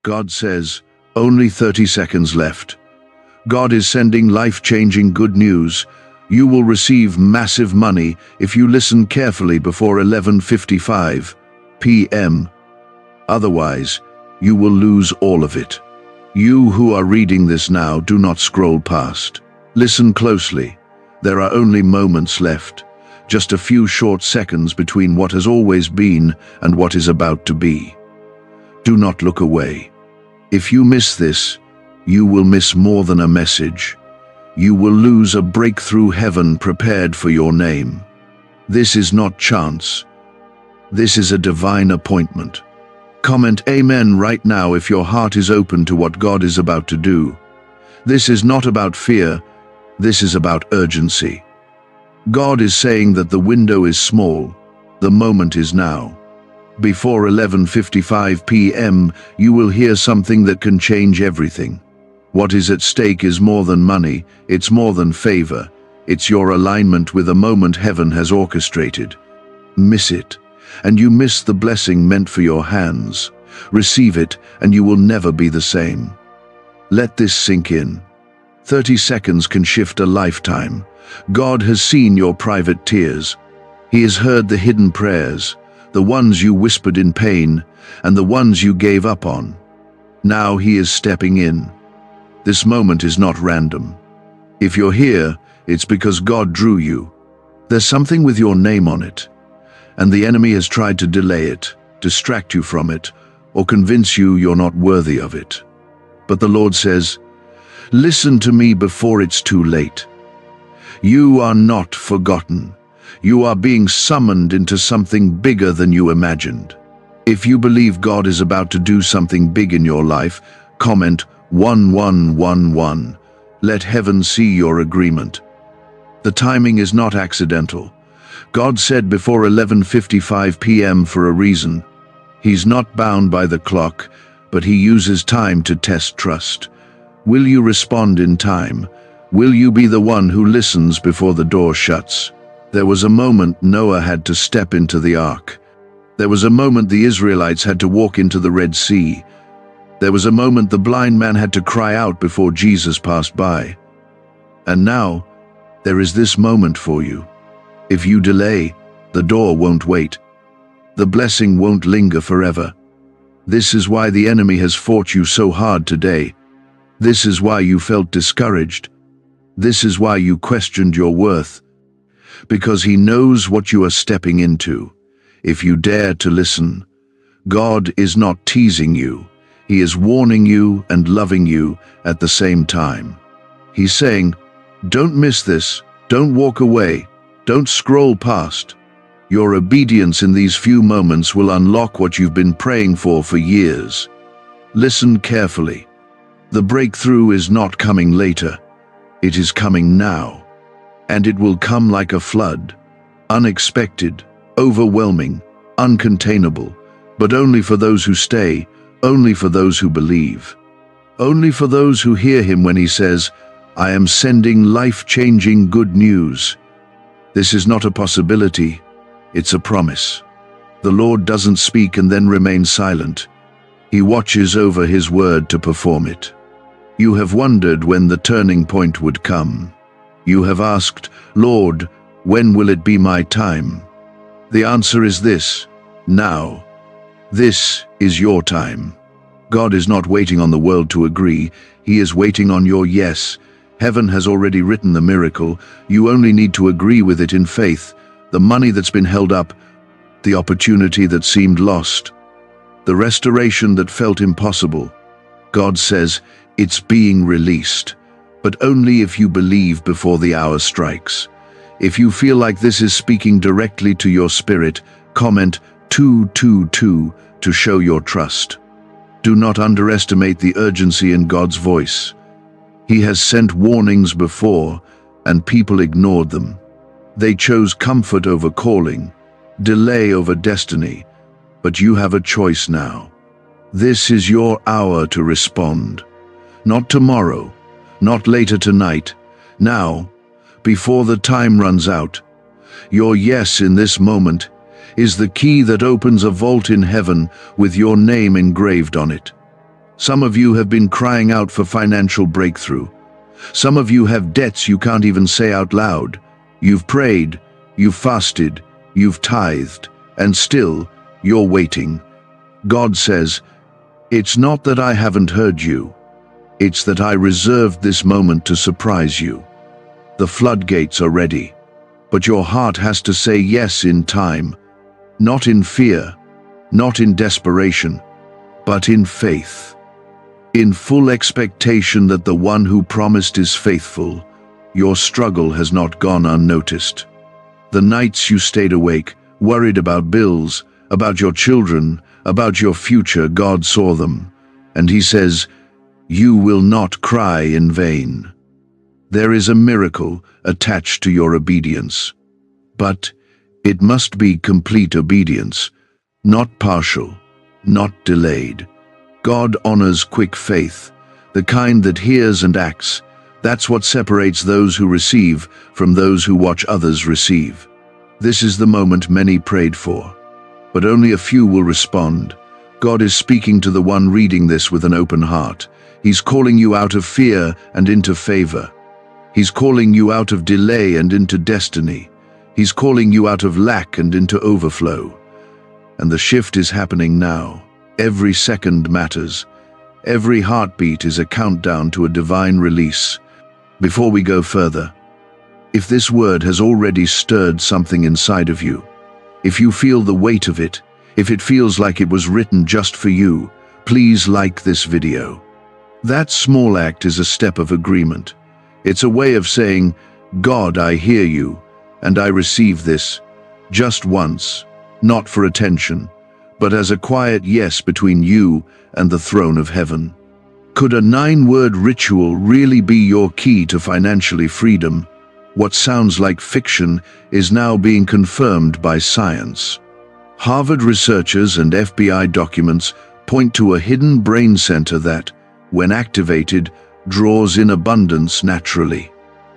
God says, only 30 seconds left. God is sending life-changing good news. You will receive massive money if you listen carefully before 11:55 p.m. Otherwise, you will lose all of it. You who are reading this now, do not scroll past. Listen closely. There are only moments left, just a few short seconds between what has always been and what is about to be. Do not look away. If you miss this, you will miss more than a message. You will lose a breakthrough heaven prepared for your name. This is not chance. This is a divine appointment. Comment Amen right now if your heart is open to what God is about to do. This is not about fear. This is about urgency. God is saying that the window is small. The moment is now. Before 11:55 p.m., you will hear something that can change everything. What is at stake is more than money, it's more than favor. It's your alignment with a moment heaven has orchestrated. Miss it, and you miss the blessing meant for your hands. Receive it, and you will never be the same. Let this sink in. 30 seconds can shift a lifetime. God has seen your private tears. He has heard the hidden prayers, the ones you whispered in pain, and the ones you gave up on. Now He is stepping in. This moment is not random. If you're here, it's because God drew you. There's something with your name on it, and the enemy has tried to delay it, distract you from it, or convince you you're not worthy of it. But the Lord says, listen to me before it's too late. You are not forgotten. You are being summoned into something bigger than you imagined. If you believe God is about to do something big in your life, comment 1111. Let heaven see your agreement. The timing is not accidental. God said before 11:55 p.m. for a reason. He's not bound by the clock, but He uses time to test trust. Will you respond in time? Will you be the one who listens before the door shuts? There was a moment Noah had to step into the ark. There was a moment the Israelites had to walk into the Red Sea. There was a moment the blind man had to cry out before Jesus passed by. And now, there is this moment for you. If you delay, the door won't wait. The blessing won't linger forever. This is why the enemy has fought you so hard today. This is why you felt discouraged. This is why you questioned your worth. Because he knows what you are stepping into. If you dare to listen, God is not teasing you. He is warning you and loving you at the same time. He's saying, don't miss this, don't walk away, don't scroll past. Your obedience in these few moments will unlock what you've been praying for years. Listen carefully. The breakthrough is not coming later. It is coming now. And it will come like a flood. Unexpected, overwhelming, uncontainable, but only for those who stay, only for those who believe. Only for those who hear Him when He says, I am sending life-changing good news. This is not a possibility, it's a promise. The Lord doesn't speak and then remain silent. He watches over His word to perform it. You have wondered when the turning point would come. You have asked, Lord, when will it be my time? The answer is this, now. This is your time. God is not waiting on the world to agree. He is waiting on your yes. Heaven has already written the miracle. You only need to agree with it in faith. The money that's been held up, the opportunity that seemed lost, the restoration that felt impossible. God says, it's being released, but only if you believe before the hour strikes. If you feel like this is speaking directly to your spirit, comment 222 to show your trust. Do not underestimate the urgency in God's voice. He has sent warnings before, and people ignored them. They chose comfort over calling, delay over destiny, but you have a choice now. This is your hour to respond. Not tomorrow, not later tonight, now, before the time runs out. Your yes in this moment is the key that opens a vault in heaven with your name engraved on it. Some of you have been crying out for financial breakthrough. Some of you have debts you can't even say out loud. You've prayed, you've fasted, you've tithed, and still, you're waiting. God says, "It's not that I haven't heard you. It's that I reserved this moment to surprise you." The floodgates are ready, but your heart has to say yes in time, not in fear, not in desperation, but in faith. In full expectation that the one who promised is faithful, your struggle has not gone unnoticed. The nights you stayed awake, worried about bills, about your children, about your future, God saw them, and He says, "You will not cry in vain." There is a miracle attached to your obedience. But it must be complete obedience, not partial, not delayed. God honors quick faith, the kind that hears and acts. That's what separates those who receive from those who watch others receive. This is the moment many prayed for, but only a few will respond. God is speaking to the one reading this with an open heart. He's calling you out of fear and into favor. He's calling you out of delay and into destiny. He's calling you out of lack and into overflow. And the shift is happening now. Every second matters. Every heartbeat is a countdown to a divine release. Before we go further, if this word has already stirred something inside of you, if you feel the weight of it, if it feels like it was written just for you, please like this video. That small act is a step of agreement. It's a way of saying, "God, I hear you, and I receive this," just once, not for attention, but as a quiet yes between you and the throne of heaven. Could a 9-word ritual really be your key to financially freedom? What sounds like fiction is now being confirmed by science. Harvard researchers and FBI documents point to a hidden brain center that, when activated, draws in abundance naturally.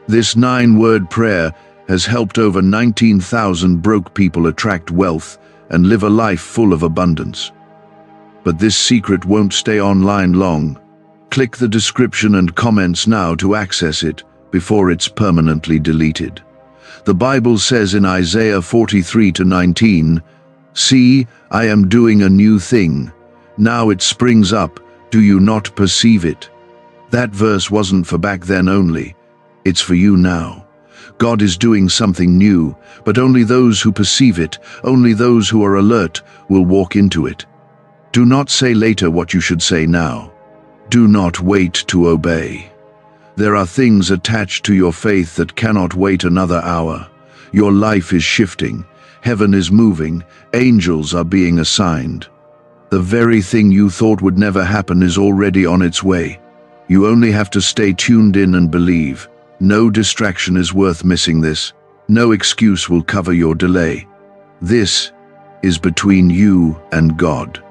This 9-word prayer has helped over 19,000 broke people attract wealth and live a life full of abundance. But this secret won't stay online long. Click the description and comments now to access it before it's permanently deleted. The Bible says in Isaiah 43:19, "See, I am doing a new thing. Now it springs up. Do you not perceive it?" That verse wasn't for back then only. It's for you now. God is doing something new, but only those who perceive it, only those who are alert, will walk into it. Do not say later what you should say now. Do not wait to obey. There are things attached to your faith that cannot wait another hour. Your life is shifting. Heaven is moving. Angels are being assigned. The very thing you thought would never happen is already on its way. You only have to stay tuned in and believe. No distraction is worth missing this. No excuse will cover your delay. This is between you and God.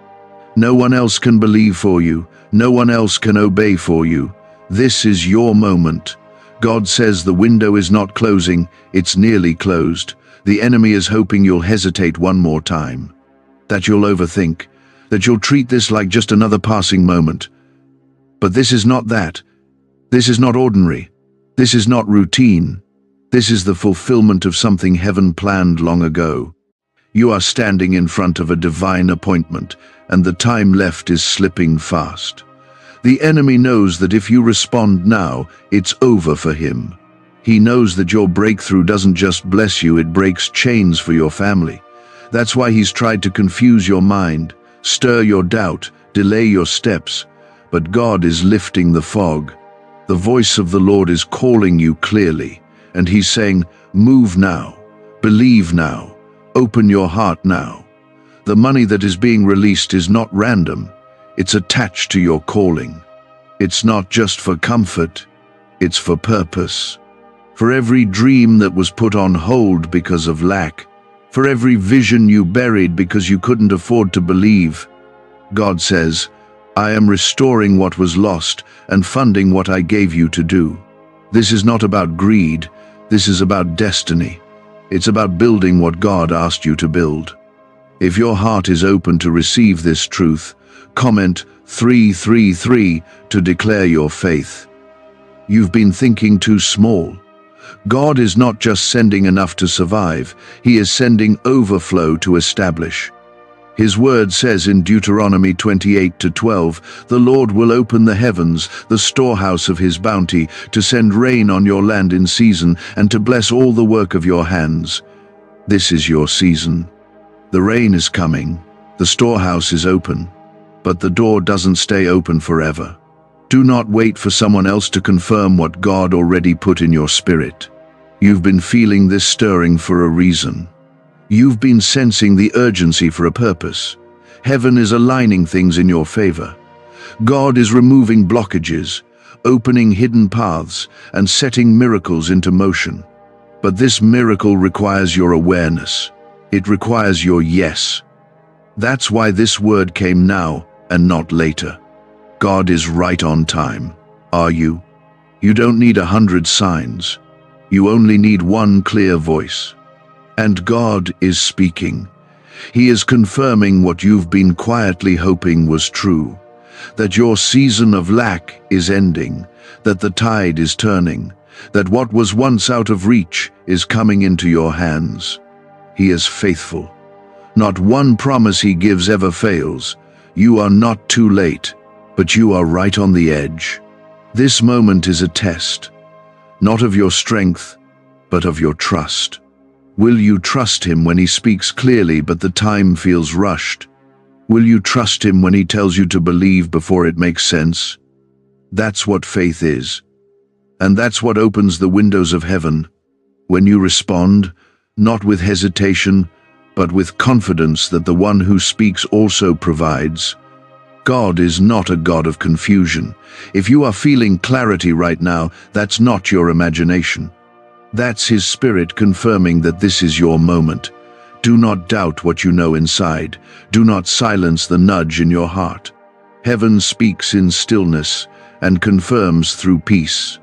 No one else can believe for you. No one else can obey for you. This is your moment. God says the window is not closing, it's nearly closed. The enemy is hoping you'll hesitate one more time, that you'll overthink, that you'll treat this like just another passing moment. But this is not that. This is not ordinary. This is not routine. This is the fulfillment of something heaven planned long ago. You are standing in front of a divine appointment, and the time left is slipping fast. The enemy knows that if you respond now, it's over for him. He knows that your breakthrough doesn't just bless you, it breaks chains for your family. That's why he's tried to confuse your mind, stir your doubt, delay your steps. But God is lifting the fog. The voice of the Lord is calling you clearly, and He's saying, "Move now, believe now, open your heart now." The money that is being released is not random. It's attached to your calling. It's not just for comfort, it's for purpose. For every dream that was put on hold because of lack, for every vision you buried because you couldn't afford to believe, God says, "I am restoring what was lost and funding what I gave you to do." This is not about greed. This is about destiny. It's about building what God asked you to build. If your heart is open to receive this truth, comment 333 to declare your faith. You've been thinking too small. God is not just sending enough to survive, He is sending overflow to establish. His word says in Deuteronomy 28:12, "The Lord will open the heavens, the storehouse of His bounty, to send rain on your land in season, and to bless all the work of your hands." This is your season. The rain is coming, the storehouse is open, but the door doesn't stay open forever. Do not wait for someone else to confirm what God already put in your spirit. You've been feeling this stirring for a reason. You've been sensing the urgency for a purpose. Heaven is aligning things in your favor. God is removing blockages, opening hidden paths, and setting miracles into motion. But this miracle requires your awareness. It requires your yes. That's why this word came now and not later. God is right on time. Are you? You don't need 100 signs. You only need one clear voice. And God is speaking. He is confirming what you've been quietly hoping was true. That your season of lack is ending. That the tide is turning. That what was once out of reach is coming into your hands. He is faithful. Not one promise He gives ever fails. You are not too late, but you are right on the edge. This moment is a test, not of your strength, but of your trust. Will you trust Him when He speaks clearly but the time feels rushed? Will you trust Him when He tells you to believe before it makes sense? That's what faith is. And that's what opens the windows of heaven. When you respond, not with hesitation, but with confidence that the one who speaks also provides. God is not a God of confusion. If you are feeling clarity right now, that's not your imagination. That's His Spirit confirming that this is your moment. Do not doubt what you know inside. Do not silence the nudge in your heart. Heaven speaks in stillness and confirms through peace.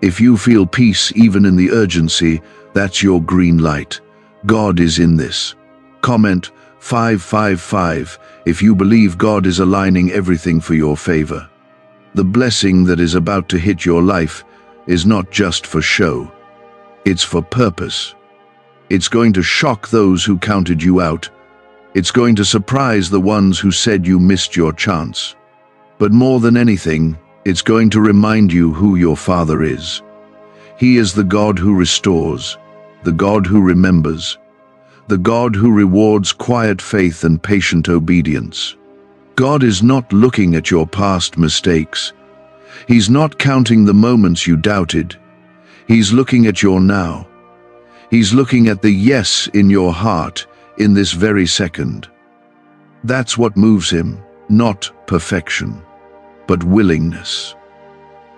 If you feel peace even in the urgency, that's your green light. God is in this. Comment 555 if you believe God is aligning everything for your favor. The blessing that is about to hit your life is not just for show. It's for purpose. It's going to shock those who counted you out. It's going to surprise the ones who said you missed your chance. But more than anything, it's going to remind you who your Father is. He is the God who restores, the God who remembers, the God who rewards quiet faith and patient obedience. God is not looking at your past mistakes. He's not counting the moments you doubted. He's looking at your now. He's looking at the yes in your heart in this very second. That's what moves Him, not perfection, but willingness.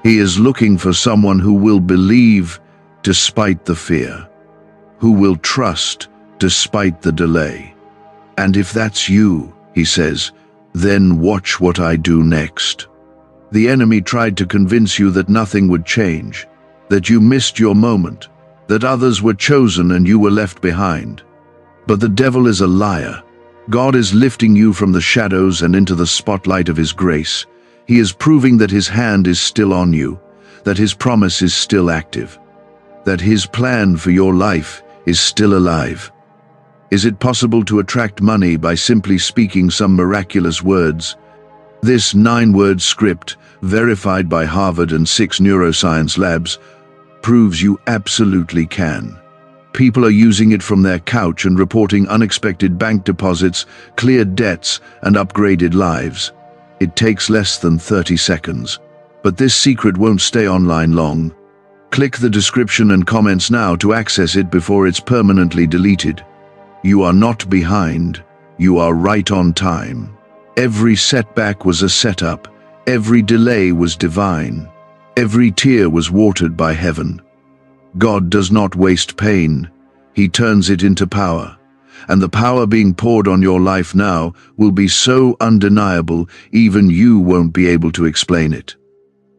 He is looking for someone who will believe despite the fear, who will trust despite the delay. And if that's you, He says, then watch what I do next. The enemy tried to convince you that nothing would change, that you missed your moment, that others were chosen and you were left behind. But the devil is a liar. God is lifting you from the shadows and into the spotlight of His grace. He is proving that His hand is still on you, that His promise is still active, that His plan for your life is still alive. Is it possible to attract money by simply speaking some miraculous words? This 9-word script, verified by Harvard and 6 neuroscience labs, proves you absolutely can. People are using it from their couch and reporting unexpected bank deposits, cleared debts, and upgraded lives. It takes less than 30 seconds. But this secret won't stay online long. Click the description and comments now to access it before it's permanently deleted. You are not behind. You are right on time. Every setback was a setup. Every delay was divine. Every tear was watered by heaven. God does not waste pain. He turns it into power. And the power being poured on your life now will be so undeniable, even you won't be able to explain it.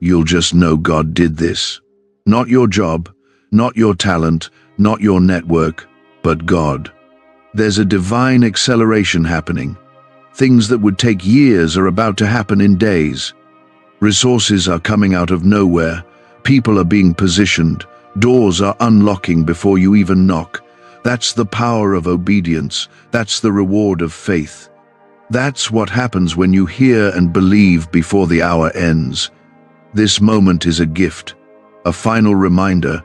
You'll just know God did this. Not your job, not your talent, not your network, but God. There's a divine acceleration happening. Things that would take years are about to happen in days. Resources are coming out of nowhere. People are being positioned. Doors are unlocking before you even knock. That's the power of obedience. That's the reward of faith. That's what happens when you hear and believe before the hour ends. This moment is a gift, a final reminder,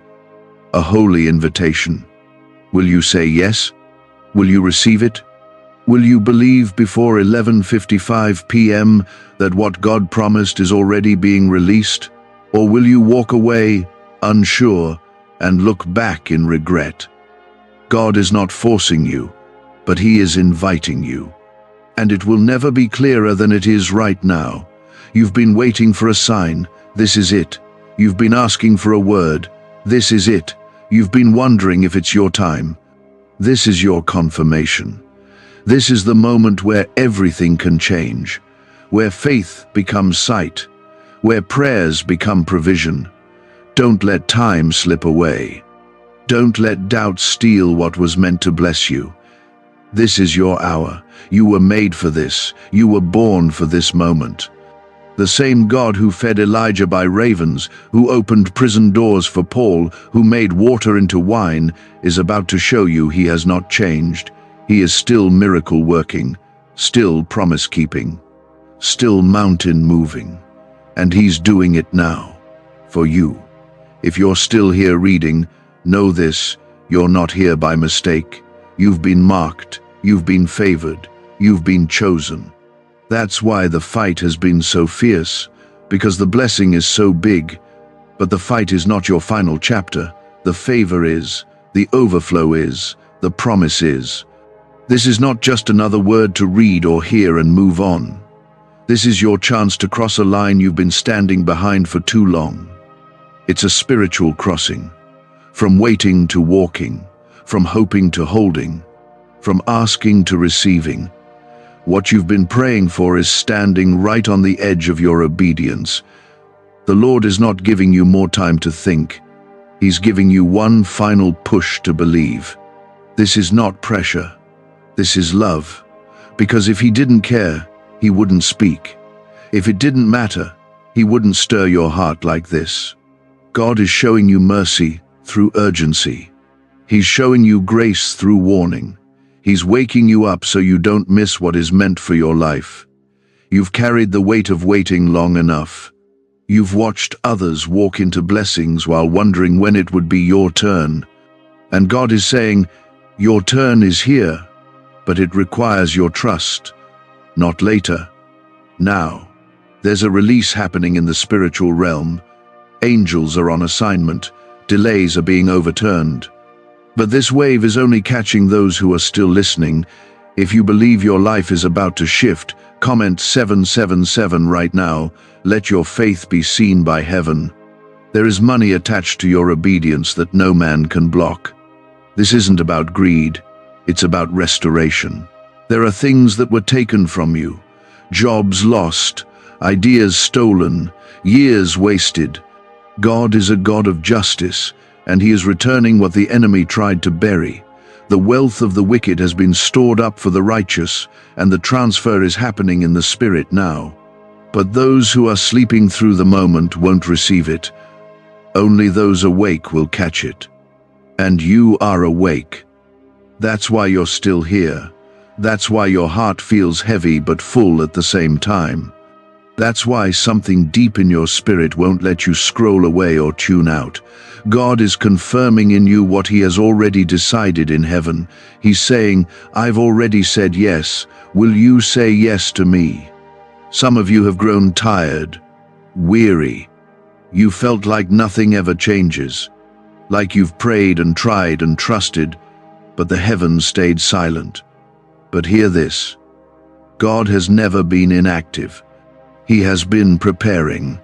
a holy invitation. Will you say yes? Will you receive it? Will you believe before 11:55 p.m. that what God promised is already being released? Or will you walk away, unsure, and look back in regret? God is not forcing you, but He is inviting you. And it will never be clearer than it is right now. You've been waiting for a sign. This is it. You've been asking for a word. This is it. You've been wondering if it's your time. This is your confirmation. This is the moment where everything can change, where faith becomes sight, where prayers become provision. Don't let time slip away. Don't let doubt steal what was meant to bless you. This is your hour. You were made for this. You were born for this moment. The same God who fed Elijah by ravens, who opened prison doors for Paul, who made water into wine, is about to show you He has not changed. He is still miracle working, still promise keeping, still mountain moving. And He's doing it now, for you. If you're still here reading, know this: you're not here by mistake. You've been marked, you've been favored, you've been chosen. That's why the fight has been so fierce, because the blessing is so big. But the fight is not your final chapter. The favor is, the overflow is, the promise is. This is not just another word to read or hear and move on. This is your chance to cross a line you've been standing behind for too long. It's a spiritual crossing, from waiting to walking, from hoping to holding, from asking to receiving. What you've been praying for is standing right on the edge of your obedience. The Lord is not giving you more time to think. He's giving you one final push to believe. This is not pressure. This is love. Because if He didn't care, He wouldn't speak. If it didn't matter, He wouldn't stir your heart like this. God is showing you mercy through urgency. He's showing you grace through warning. He's waking you up so you don't miss what is meant for your life. You've carried the weight of waiting long enough. You've watched others walk into blessings while wondering when it would be your turn. And God is saying, your turn is here, but it requires your trust. Not later. Now. There's a release happening in the spiritual realm. Angels are on assignment. Delays are being overturned. But this wave is only catching those who are still listening. If you believe your life is about to shift, comment 777 right now. Let your faith be seen by heaven. There is money attached to your obedience that no man can block. This isn't about greed. It's about restoration. There are things that were taken from you. Jobs lost. Ideas stolen. Years wasted. God is a God of justice, and He is returning what the enemy tried to bury. The wealth of the wicked has been stored up for the righteous, and the transfer is happening in the Spirit now. But those who are sleeping through the moment won't receive it. Only those awake will catch it. And you are awake. That's why you're still here. That's why your heart feels heavy but full at the same time. That's why something deep in your spirit won't let you scroll away or tune out. God is confirming in you what He has already decided in heaven. He's saying, I've already said yes. Will you say yes to me? Some of you have grown tired, weary. You felt like nothing ever changes. Like you've prayed and tried and trusted, but the heavens stayed silent. But hear this. God has never been inactive. He has been preparing.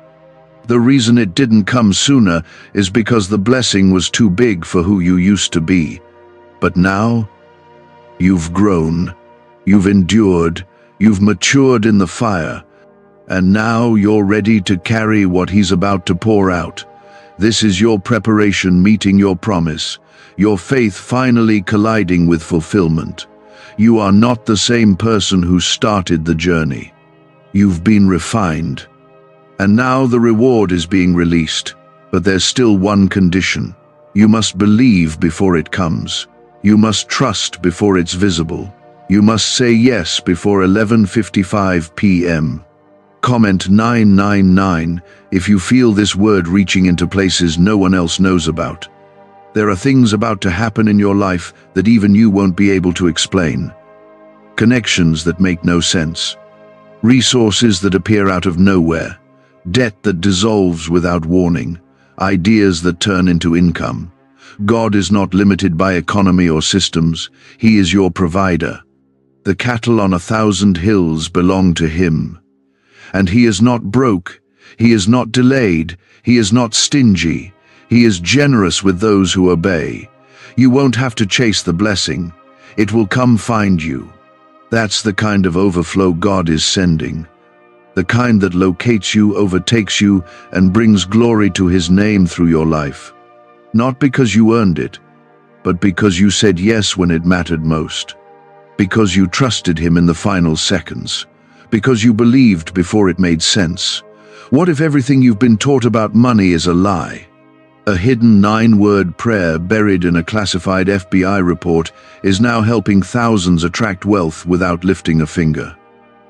The reason it didn't come sooner is because the blessing was too big for who you used to be. But now, you've grown, you've endured, you've matured in the fire, and now you're ready to carry what He's about to pour out. This is your preparation meeting your promise, your faith finally colliding with fulfillment. You are not the same person who started the journey. You've been refined. And now the reward is being released. But there's still one condition. You must believe before it comes. You must trust before it's visible. You must say yes before 11:55 p.m. Comment 999 if you feel this word reaching into places no one else knows about. There are things about to happen in your life that even you won't be able to explain. Connections that make no sense. Resources that appear out of nowhere. Debt that dissolves without warning. Ideas that turn into income. God is not limited by economy or systems. He is your provider. The cattle on 1,000 hills belong to Him. And He is not broke. He is not delayed. He is not stingy. He is generous with those who obey. You won't have to chase the blessing. It will come find you. That's the kind of overflow God is sending. The kind that locates you, overtakes you, and brings glory to His name through your life. Not because you earned it, but because you said yes when it mattered most. Because you trusted Him in the final seconds. Because you believed before it made sense. What if everything you've been taught about money is a lie? A hidden 9-word prayer buried in a classified FBI report is now helping thousands attract wealth without lifting a finger.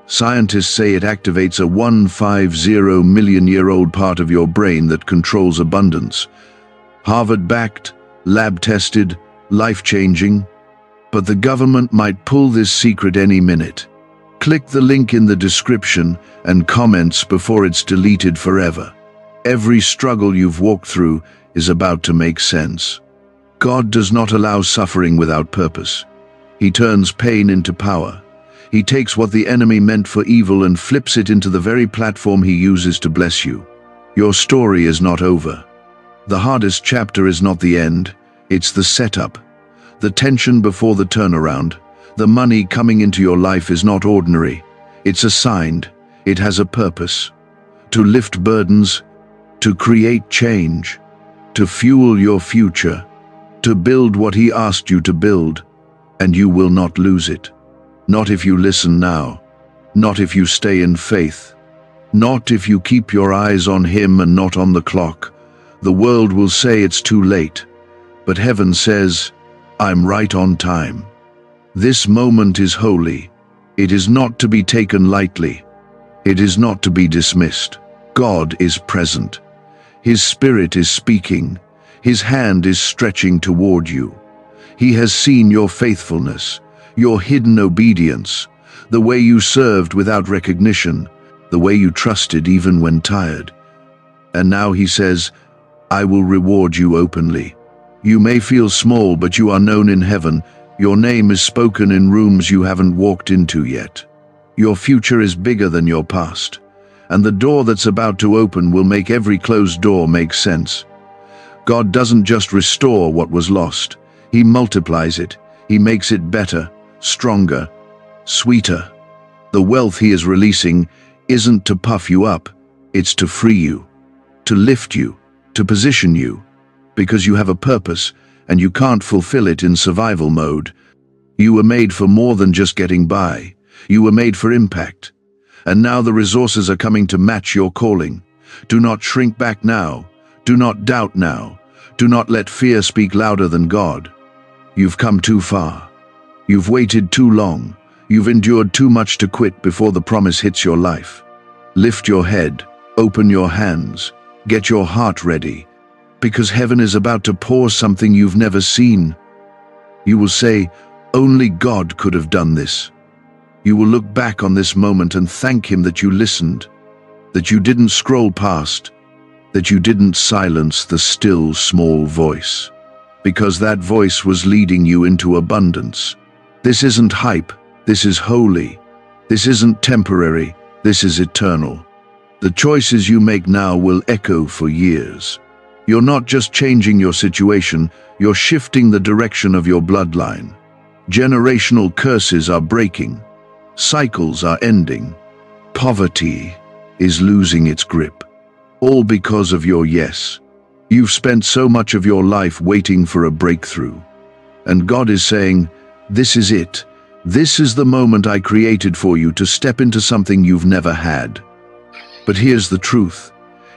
Scientists say it activates a 150 million-year-old part of your brain that controls abundance. Harvard-backed, lab-tested, life-changing. But the government might pull this secret any minute. Click the link in the description and comments before it's deleted forever. Every struggle you've walked through is about to make sense. God does not allow suffering without purpose. He turns pain into power. He takes what the enemy meant for evil and flips it into the very platform He uses to bless you. Your story is not over. The hardest chapter is not the end, it's the setup. The tension before the turnaround. The money coming into your life is not ordinary. It's assigned. It has a purpose. To lift burdens, to create change, to fuel your future, to build what He asked you to build, and you will not lose it. Not if you listen now. Not if you stay in faith. Not if you keep your eyes on Him and not on the clock. The world will say it's too late, but heaven says, I'm right on time. This moment is holy. It is not to be taken lightly. It is not to be dismissed. God is present. His Spirit is speaking. His hand is stretching toward you. He has seen your faithfulness, your hidden obedience, the way you served without recognition, the way you trusted even when tired. And now He says, I will reward you openly. You may feel small, but you are known in heaven. Your name is spoken in rooms you haven't walked into yet. Your future is bigger than your past, and the door that's about to open will make every closed door make sense. God doesn't just restore what was lost. He multiplies it. He makes it better, stronger, sweeter. The wealth He is releasing isn't to puff you up, it's to free you, to lift you, to position you, because you have a purpose and you can't fulfill it in survival mode. You were made for more than just getting by. You were made for impact. And now the resources are coming to match your calling. Do not shrink back now. Do not doubt now. Do not let fear speak louder than God. You've come too far. You've waited too long. You've endured too much to quit before the promise hits your life. Lift your head. Open your hands. Get your heart ready, because heaven is about to pour something you've never seen. You will say, only God could have done this. You will look back on this moment and thank Him that you listened, that you didn't scroll past, that you didn't silence the still small voice, because that voice was leading you into abundance. This isn't hype, this is holy. This isn't temporary, this is eternal. The choices you make now will echo for years. You're not just changing your situation, you're shifting the direction of your bloodline. Generational curses are breaking. Cycles are ending. Poverty is losing its grip. All because of your yes. You've spent so much of your life waiting for a breakthrough. And God is saying, this is it. This is the moment I created for you to step into something you've never had. But here's the truth.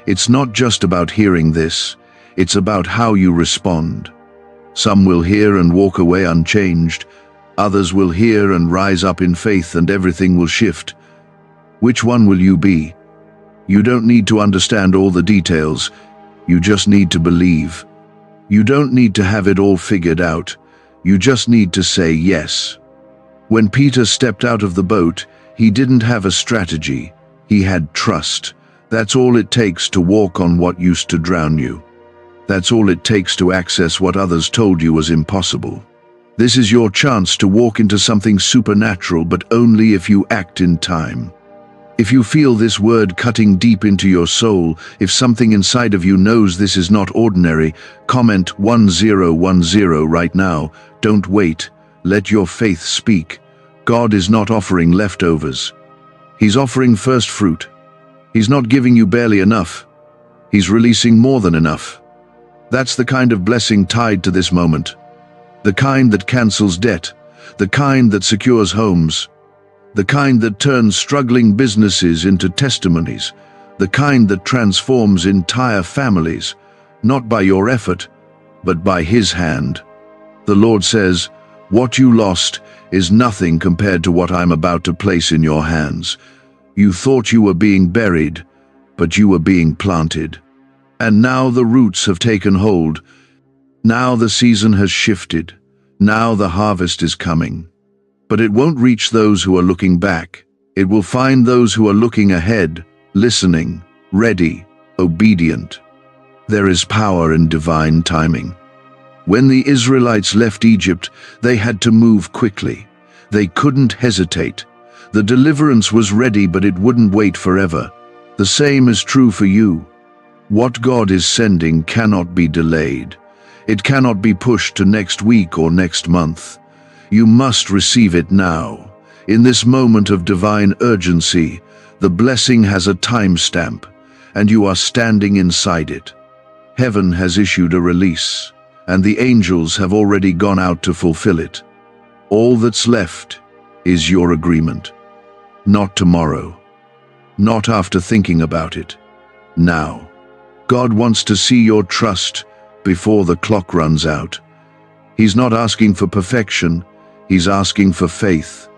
It's not just about hearing this. It's about how you respond. Some will hear and walk away unchanged. Others will hear and rise up in faith, and everything will shift. Which one will you be? You don't need to understand all the details. You just need to believe. You don't need to have it all figured out. You just need to say yes. When Peter stepped out of the boat, he didn't have a strategy. He had trust. That's all it takes to walk on what used to drown you. That's all it takes to access what others told you was impossible. This is your chance to walk into something supernatural, but only if you act in time. If you feel this word cutting deep into your soul, if something inside of you knows this is not ordinary, comment 1010 right now. Don't wait. Let your faith speak. God is not offering leftovers. He's offering first fruit. He's not giving you barely enough. He's releasing more than enough. That's the kind of blessing tied to this moment. The kind that cancels debt. The kind that secures homes. The kind that turns struggling businesses into testimonies. The kind that transforms entire families, not by your effort, but by His hand. The Lord says, "What you lost is nothing compared to what I'm about to place in your hands. You thought you were being buried, but you were being planted. And now the roots have taken hold. Now the season has shifted. Now the harvest is coming. But it won't reach those who are looking back. It will find those who are looking ahead, listening, ready, obedient." There is power in divine timing. When the Israelites left Egypt, they had to move quickly. They couldn't hesitate. The deliverance was ready, but it wouldn't wait forever. The same is true for you. What God is sending cannot be delayed. It cannot be pushed to next week or next month. You must receive it now. In this moment of divine urgency, the blessing has a timestamp, and you are standing inside it. Heaven has issued a release, and the angels have already gone out to fulfill it. All that's left is your agreement. Not tomorrow. Not after thinking about it. Now. God wants to see your trust before the clock runs out. He's not asking for perfection. He's asking for faith.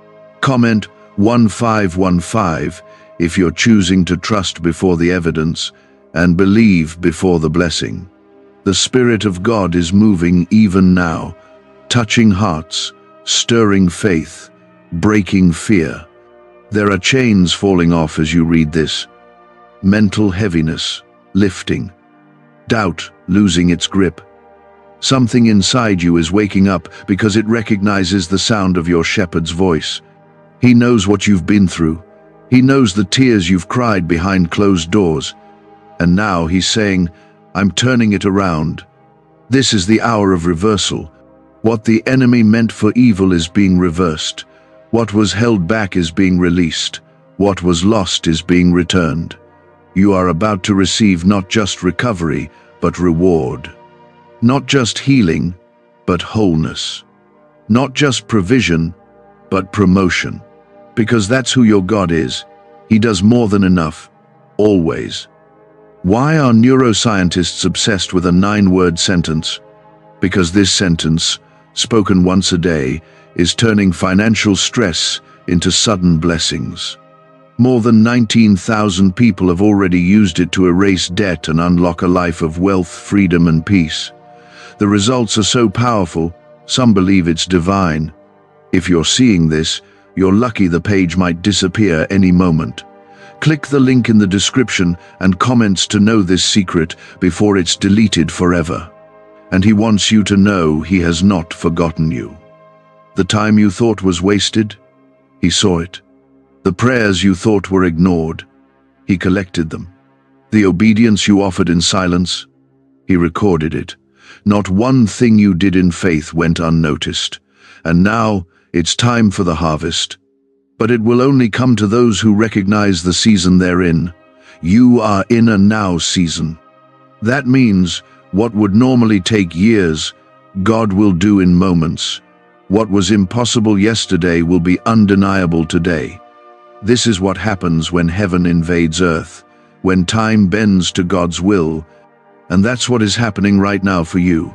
Comment 1515 if you're choosing to trust before the evidence and believe before the blessing. The Spirit of God is moving even now, touching hearts, stirring faith, breaking fear. There are chains falling off as you read this. Mental heaviness lifting. Doubt losing its grip. Something inside you is waking up because it recognizes the sound of your shepherd's voice. He knows what you've been through. He knows the tears you've cried behind closed doors. And now He's saying, "I'm turning it around." This is the hour of reversal. What the enemy meant for evil is being reversed. What was held back is being released. What was lost is being returned. You are about to receive not just recovery, but reward. Not just healing, but wholeness. Not just provision, but promotion. Because that's who your God is. He does more than enough. Always. Why are neuroscientists obsessed with a 9-word sentence? Because this sentence, spoken once a day, is turning financial stress into sudden blessings. More than 19,000 people have already used it to erase debt and unlock a life of wealth, freedom, and peace. The results are so powerful, some believe it's divine. If you're seeing this, you're lucky. The page might disappear any moment. Click the link in the description and comments to know this secret before it's deleted forever. And He wants you to know He has not forgotten you. The time you thought was wasted, He saw it. The prayers you thought were ignored, He collected them. The obedience you offered in silence, He recorded it. Not one thing you did in faith went unnoticed. And now it's time for the harvest. But it will only come to those who recognize the season they're in. You are in a now season. That means what would normally take years, God will do in moments. What was impossible yesterday will be undeniable today. This is what happens when heaven invades earth, when time bends to God's will, and that's what is happening right now for you.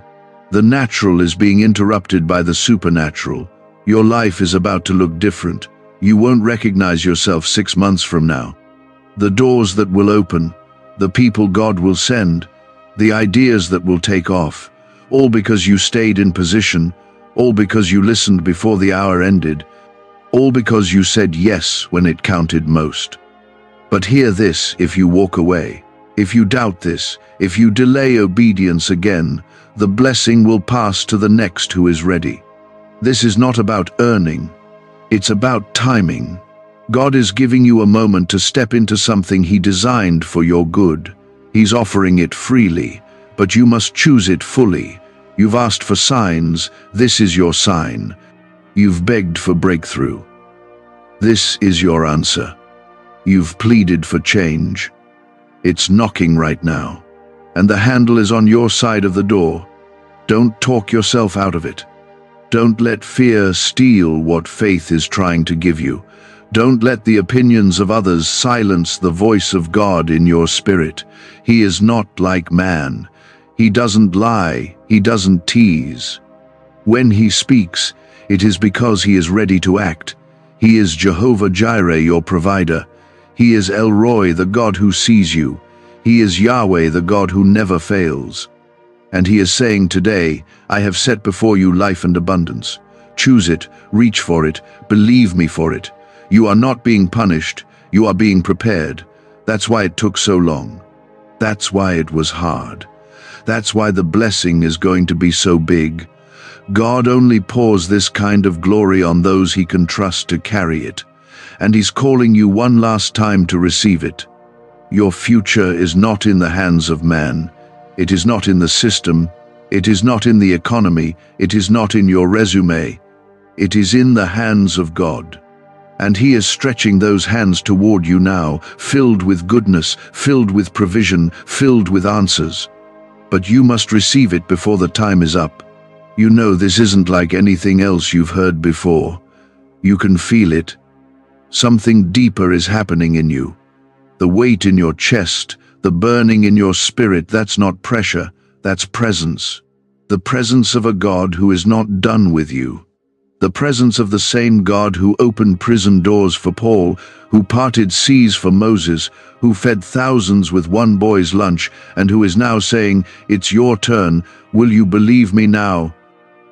The natural is being interrupted by the supernatural. Your life is about to look different. You won't recognize yourself 6 months from now. The doors that will open, the people God will send, the ideas that will take off, all because you stayed in position, all because you listened before the hour ended, all because you said yes when it counted most. But hear this: if you walk away, if you doubt this, if you delay obedience again, the blessing will pass to the next who is ready. This is not about earning, it's about timing. God is giving you a moment to step into something He designed for your good. He's offering it freely, but you must choose it fully. You've asked for signs, this is your sign. You've begged for breakthrough. This is your answer. You've pleaded for change. It's knocking right now, and the handle is on your side of the door. Don't talk yourself out of it. Don't let fear steal what faith is trying to give you. Don't let the opinions of others silence the voice of God in your spirit. He is not like man. He doesn't lie. He doesn't tease. When He speaks, it is because He is ready to act. He is Jehovah Jireh, your provider. He is El Roi, the God who sees you. He is Yahweh, the God who never fails. And He is saying today, I have set before you life and abundance. Choose it, reach for it, believe me for it. You are not being punished, you are being prepared. That's why it took so long. That's why it was hard. That's why the blessing is going to be so big. God only pours this kind of glory on those He can trust to carry it. And He's calling you one last time to receive it. Your future is not in the hands of man. It is not in the system. It is not in the economy. It is not in your resume. It is in the hands of God. And He is stretching those hands toward you now, filled with goodness, filled with provision, filled with answers. But you must receive it before the time is up. You know this isn't like anything else you've heard before. You can feel it. Something deeper is happening in you. The weight in your chest, the burning in your spirit, that's not pressure, that's presence. The presence of a God who is not done with you. The presence of the same God who opened prison doors for Paul, who parted seas for Moses, who fed thousands with one boy's lunch, and who is now saying, it's your turn, will you believe me now?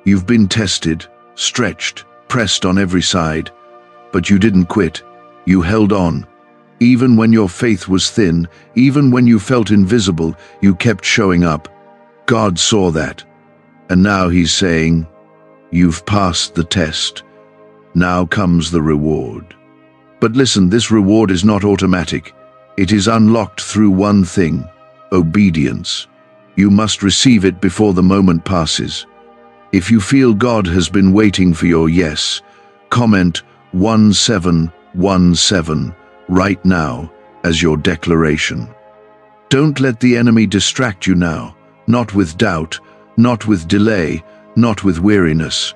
You've been tested, stretched, pressed on every side, but you didn't quit. You held on. Even when your faith was thin, even when you felt invisible, you kept showing up. God saw that. And now He's saying, you've passed the test. Now comes the reward. But listen, this reward is not automatic. It is unlocked through one thing: obedience. You must receive it before the moment passes. If you feel God has been waiting for your yes, comment 1717 right now as your declaration. Don't let the enemy distract you now, not with doubt, not with delay, not with weariness.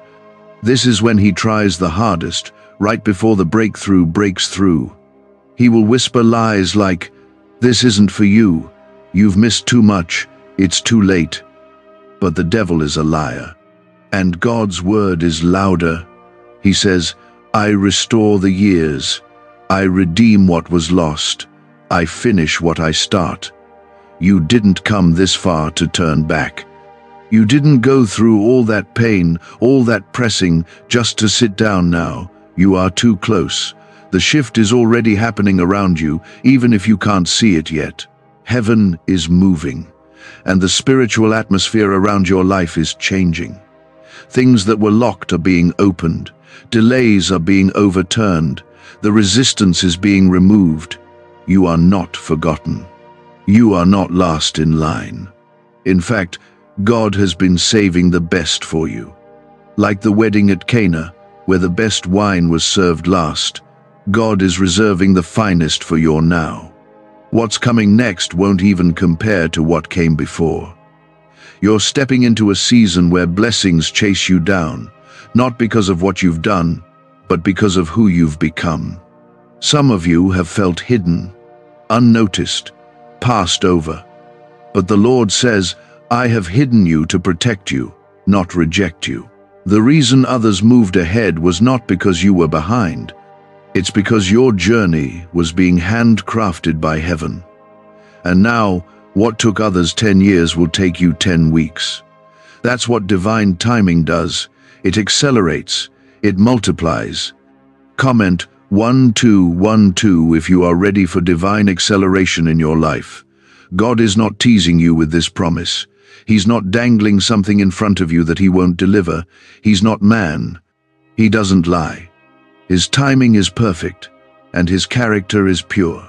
This is when he tries the hardest, right before the breakthrough breaks through. He will whisper lies like, this isn't for you, you've missed too much, it's too late. But the devil is a liar. And God's word is louder. He says, I restore the years. I redeem what was lost. I finish what I start. You didn't come this far to turn back. You didn't go through all that pain, all that pressing, just to sit down now. You are too close. The shift is already happening around you, even if you can't see it yet. Heaven is moving, and the spiritual atmosphere around your life is changing. Things that were locked are being opened. Delays are being overturned. The resistance is being removed. You are not forgotten. You are not last in line. In fact, God has been saving the best for you. Like the wedding at Cana, where the best wine was served last, God is reserving the finest for your now. What's coming next won't even compare to what came before. You're stepping into a season where blessings chase you down, not because of what you've done, but because of who you've become. Some of you have felt hidden, unnoticed, passed over. But the Lord says, I have hidden you to protect you, not reject you. The reason others moved ahead was not because you were behind. It's because your journey was being handcrafted by heaven. And now, what took others 10 years will take you 10 weeks. That's what divine timing does. It accelerates, it multiplies. Comment 1212 if you are ready for divine acceleration in your life. God is not teasing you with this promise. He's not dangling something in front of you that he won't deliver. He's not man. He doesn't lie. His timing is perfect, and his character is pure.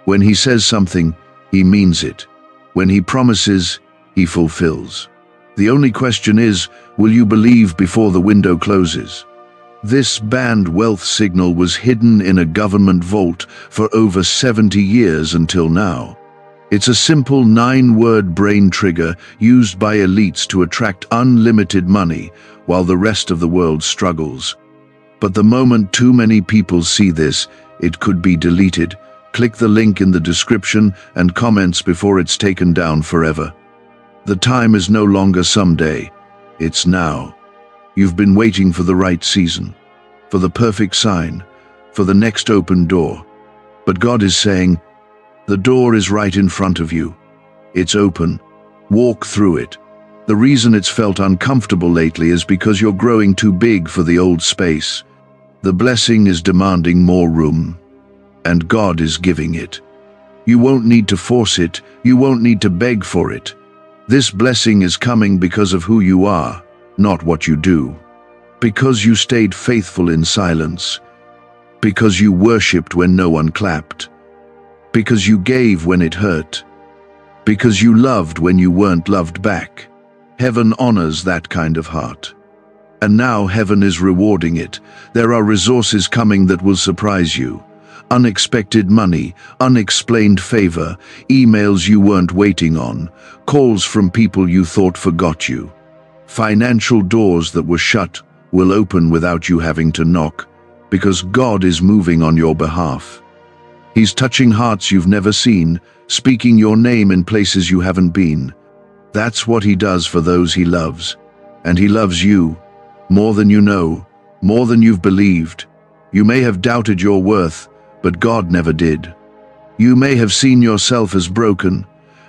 When he says something, he means it. When he promises, he fulfills. The only question is, will you believe before the window closes? This banned wealth signal was hidden in a government vault for over 70 years until now. It's a simple 9-word brain trigger used by elites to attract unlimited money while the rest of the world struggles. But the moment too many people see this, it could be deleted. Click the link in the description and comments before it's taken down forever. The time is no longer someday, it's now. You've been waiting for the right season, for the perfect sign, for the next open door. But God is saying, the door is right in front of you. It's open. Walk through it. The reason it's felt uncomfortable lately is because you're growing too big for the old space. The blessing is demanding more room, and God is giving it. You won't need to force it. You won't need to beg for it. This blessing is coming because of who you are, not what you do. Because you stayed faithful in silence. Because you worshipped when no one clapped. Because you gave when it hurt. Because you loved when you weren't loved back. Heaven honors that kind of heart. And now heaven is rewarding it. There are resources coming that will surprise you. Unexpected money, unexplained favor, emails you weren't waiting on, calls from people you thought forgot you. Financial doors that were shut will open without you having to knock, because God is moving on your behalf. He's touching hearts you've never seen, speaking your name in places you haven't been. That's what he does for those he loves. And he loves you, more than you know, more than you've believed. You may have doubted your worth, but God never did. You may have seen yourself as broken,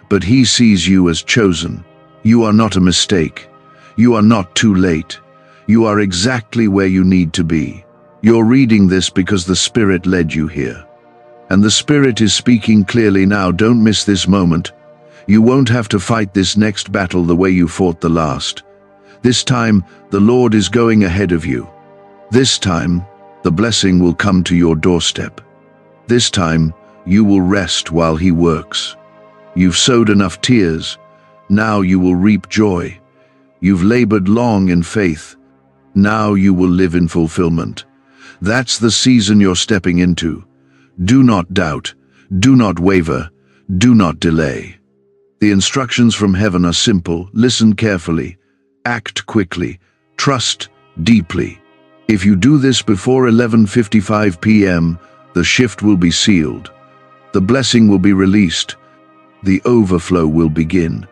but he sees you as chosen. You are not a mistake. You are not too late. You are exactly where you need to be. You're reading this because the Spirit led you here. And the Spirit is speaking clearly now. Don't miss this moment. You won't have to fight this next battle the way you fought the last. This time, the Lord is going ahead of you. This time, the blessing will come to your doorstep. This time, you will rest while he works. You've sowed enough tears. Now you will reap joy. You've labored long in faith. Now you will live in fulfillment. That's the season you're stepping into. Do not doubt. Do not waver. Do not delay. The instructions from heaven are simple. Listen carefully. Act quickly. Trust deeply. If you do this before 11:55 p.m., the shift will be sealed. The blessing will be released. The overflow will begin.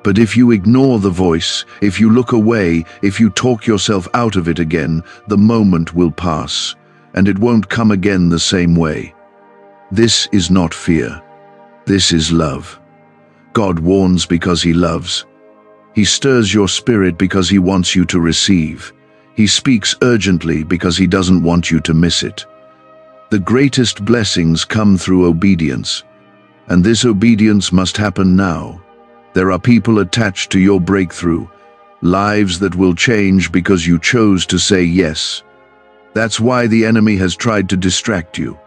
But if you ignore the voice, if you look away, if you talk yourself out of it again, the moment will pass, and it won't come again the same way. This is not fear. This is love. God warns because he loves. He stirs your spirit because he wants you to receive. He speaks urgently because he doesn't want you to miss it. The greatest blessings come through obedience, and this obedience must happen now. There are people attached to your breakthrough, lives that will change because you chose to say yes. That's why the enemy has tried to distract you,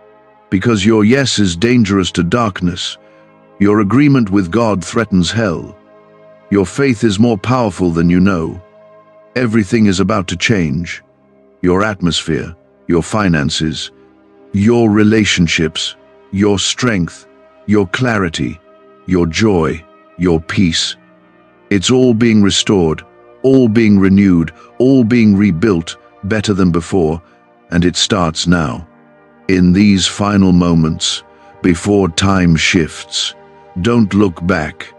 because your yes is dangerous to darkness. Your agreement with God threatens hell. Your faith is more powerful than you know. Everything is about to change. Your atmosphere, your finances, your relationships, your strength, your clarity, your joy, your peace. It's all being restored, all being renewed, all being rebuilt, better than before, and it starts now. In these final moments, before time shifts, don't look back.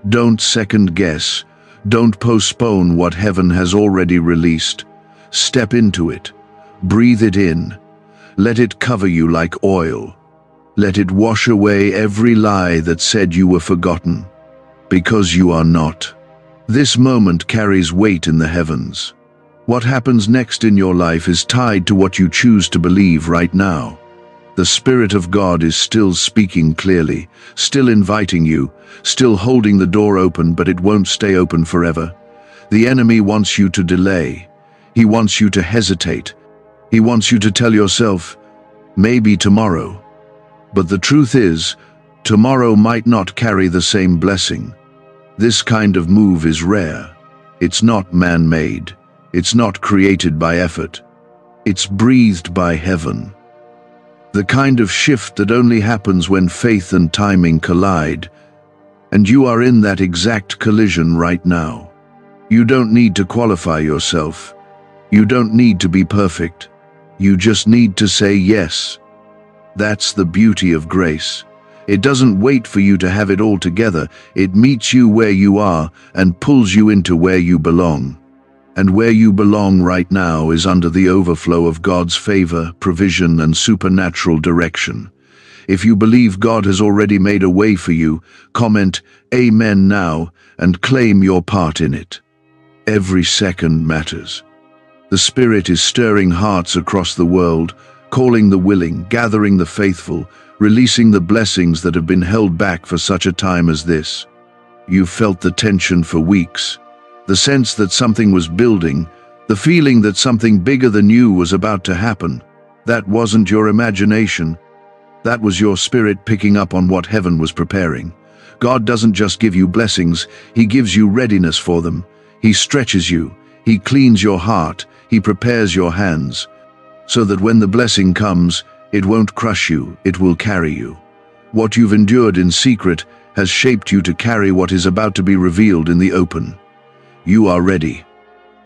Don't second guess. Don't postpone what heaven has already released. Step into it. Breathe it in. Let it cover you like oil. Let it wash away every lie that said you were forgotten. Because you are not. This moment carries weight in the heavens. What happens next in your life is tied to what you choose to believe right now. The Spirit of God is still speaking clearly, still inviting you, still holding the door open, but it won't stay open forever. The enemy wants you to delay. He wants you to hesitate. He wants you to tell yourself, maybe tomorrow. But the truth is, tomorrow might not carry the same blessing. This kind of move is rare. It's not man-made. It's not created by effort. It's breathed by heaven. The kind of shift that only happens when faith and timing collide. And you are in that exact collision right now. You don't need to qualify yourself. You don't need to be perfect. You just need to say yes. That's the beauty of grace. It doesn't wait for you to have it all together. It meets you where you are and pulls you into where you belong. And where you belong right now is under the overflow of God's favor, provision, and supernatural direction. If you believe God has already made a way for you, comment Amen now and claim your part in it. Every second matters. The Spirit is stirring hearts across the world, calling the willing, gathering the faithful, releasing the blessings that have been held back for such a time as this. You've felt the tension for weeks. The sense that something was building, the feeling that something bigger than you was about to happen. That wasn't your imagination. That was your spirit picking up on what heaven was preparing. God doesn't just give you blessings, He gives you readiness for them. He stretches you, He cleans your heart, He prepares your hands, so that when the blessing comes, it won't crush you, it will carry you. What you've endured in secret has shaped you to carry what is about to be revealed in the open. You are ready.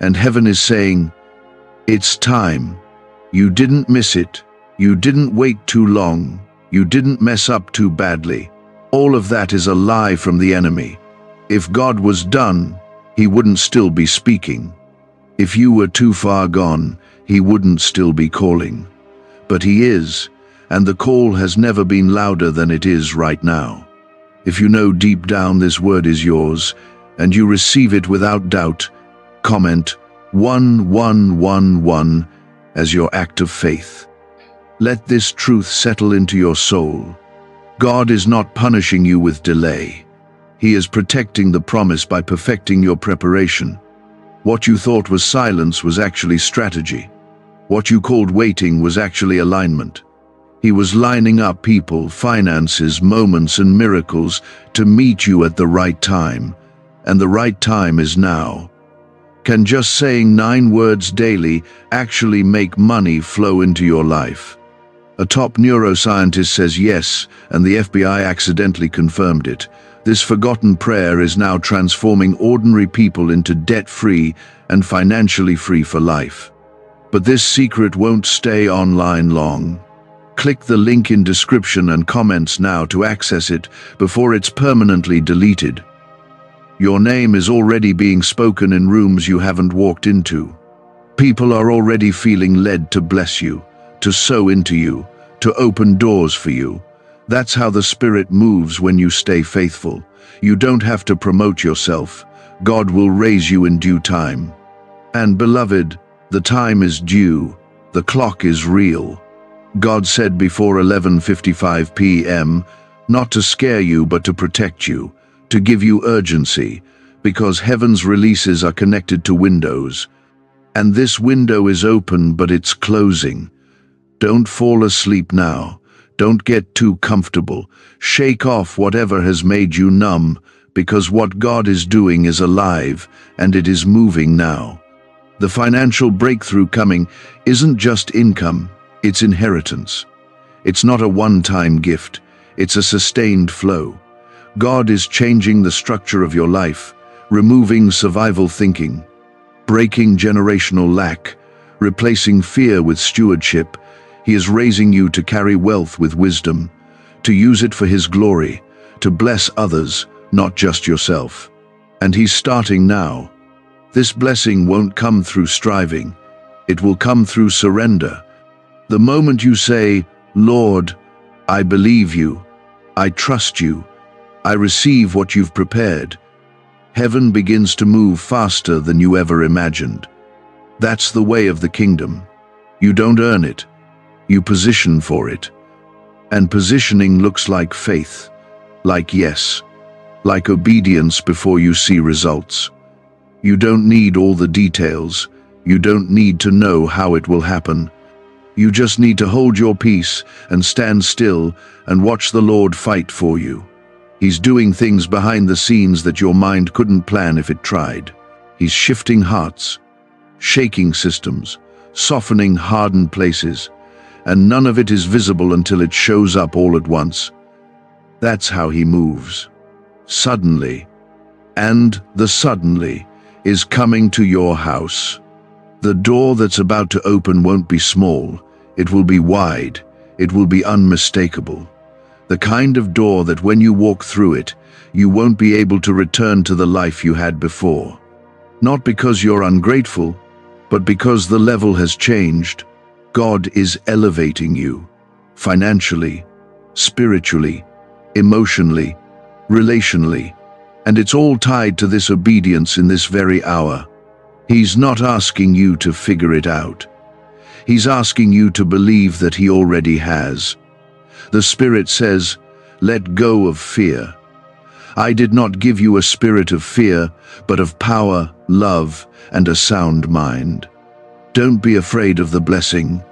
And heaven is saying, it's time. You didn't miss it. You didn't wait too long. You didn't mess up too badly. All of that is a lie from the enemy. If God was done, He wouldn't still be speaking. If you were too far gone, He wouldn't still be calling. But He is, and the call has never been louder than it is right now. If you know deep down this word is yours, and you receive it without doubt, comment 1111 as your act of faith. Let this truth settle into your soul. God is not punishing you with delay. He is protecting the promise by perfecting your preparation. What you thought was silence was actually strategy. What you called waiting was actually alignment. He was lining up people, finances, moments, and miracles to meet you at the right time. And the right time is now. Can just saying 9 words daily actually make money flow into your life? A top neuroscientist says yes, and the FBI accidentally confirmed it. This forgotten prayer is now transforming ordinary people into debt-free and financially free for life. But this secret won't stay online long. Click the link in description and comments now to access it before it's permanently deleted. Your name is already being spoken in rooms you haven't walked into. People are already feeling led to bless you, to sow into you, to open doors for you. That's how the Spirit moves when you stay faithful. You don't have to promote yourself. God will raise you in due time. And beloved, the time is due. The clock is real. God said before 11:55 p.m., not to scare you but to protect you, to give you urgency, because heaven's releases are connected to windows. And this window is open, but it's closing. Don't fall asleep now. Don't get too comfortable. Shake off whatever has made you numb, because what God is doing is alive, and it is moving now. The financial breakthrough coming isn't just income, it's inheritance. It's not a one-time gift, it's a sustained flow. God is changing the structure of your life, removing survival thinking, breaking generational lack, replacing fear with stewardship. He is raising you to carry wealth with wisdom, to use it for His glory, to bless others, not just yourself. And He's starting now. This blessing won't come through striving. It will come through surrender. The moment you say, "Lord, I believe you, I trust you, I receive what you've prepared," heaven begins to move faster than you ever imagined. That's the way of the kingdom. You don't earn it. You position for it. And positioning looks like faith, like yes, like obedience before you see results. You don't need all the details. You don't need to know how it will happen. You just need to hold your peace and stand still and watch the Lord fight for you. He's doing things behind the scenes that your mind couldn't plan if it tried. He's shifting hearts, shaking systems, softening hardened places, and none of it is visible until it shows up all at once. That's how He moves. Suddenly. And the suddenly is coming to your house. The door that's about to open won't be small. It will be wide. It will be unmistakable. The kind of door that when you walk through it, you won't be able to return to the life you had before. Not because you're ungrateful, but because the level has changed. God is elevating you, financially, spiritually, emotionally, relationally, and it's all tied to this obedience in this very hour. He's not asking you to figure it out. He's asking you to believe that He already has. The Spirit says, "Let go of fear. I did not give you a spirit of fear, but of power, love, and a sound mind." Don't be afraid of the blessing.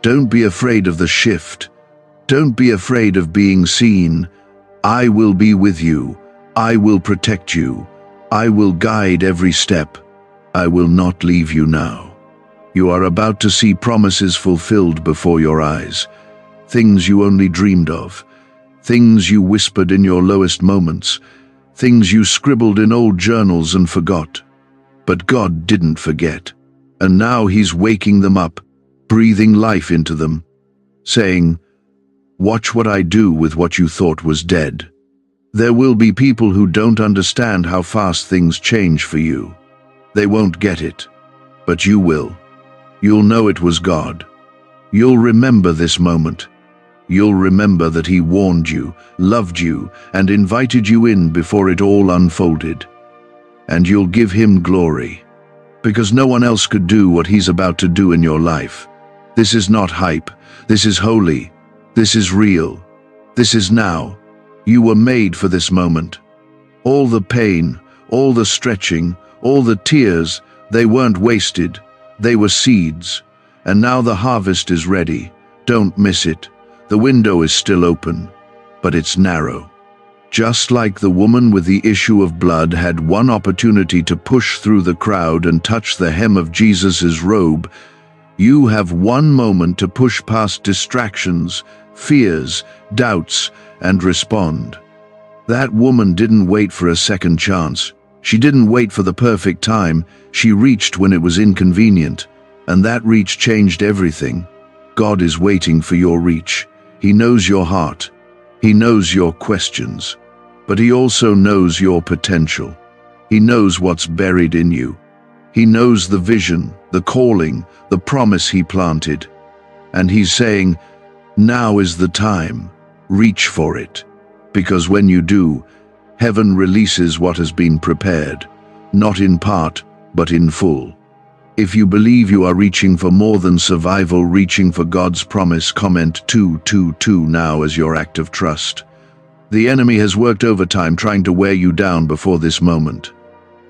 Don't be afraid of the shift. Don't be afraid of being seen. I will be with you. I will protect you. I will guide every step. I will not leave you now. You are about to see promises fulfilled before your eyes. Things you only dreamed of. Things you whispered in your lowest moments. Things you scribbled in old journals and forgot. But God didn't forget. And now He's waking them up, breathing life into them, saying, "Watch what I do with what you thought was dead." There will be people who don't understand how fast things change for you. They won't get it, but you will. You'll know it was God. You'll remember this moment. You'll remember that He warned you, loved you, and invited you in before it all unfolded. And you'll give Him glory, because no one else could do what He's about to do in your life. This is not hype. This is holy. This is real. This is now. You were made for this moment. All the pain, all the stretching, all the tears, they weren't wasted. They were seeds. And now the harvest is ready. Don't miss it. The window is still open, but it's narrow. Just like the woman with the issue of blood had one opportunity to push through the crowd and touch the hem of Jesus' robe, you have one moment to push past distractions, fears, doubts, and respond. That woman didn't wait for a second chance. She didn't wait for the perfect time. She reached when it was inconvenient, and that reach changed everything. God is waiting for your reach. He knows your heart. He knows your questions. But He also knows your potential. He knows what's buried in you. He knows the vision, the calling, the promise He planted. And He's saying, now is the time. Reach for it. Because when you do, heaven releases what has been prepared, not in part, but in full. If you believe you are reaching for more than survival, reaching for God's promise, comment 222 now as your act of trust. The enemy has worked overtime trying to wear you down before this moment.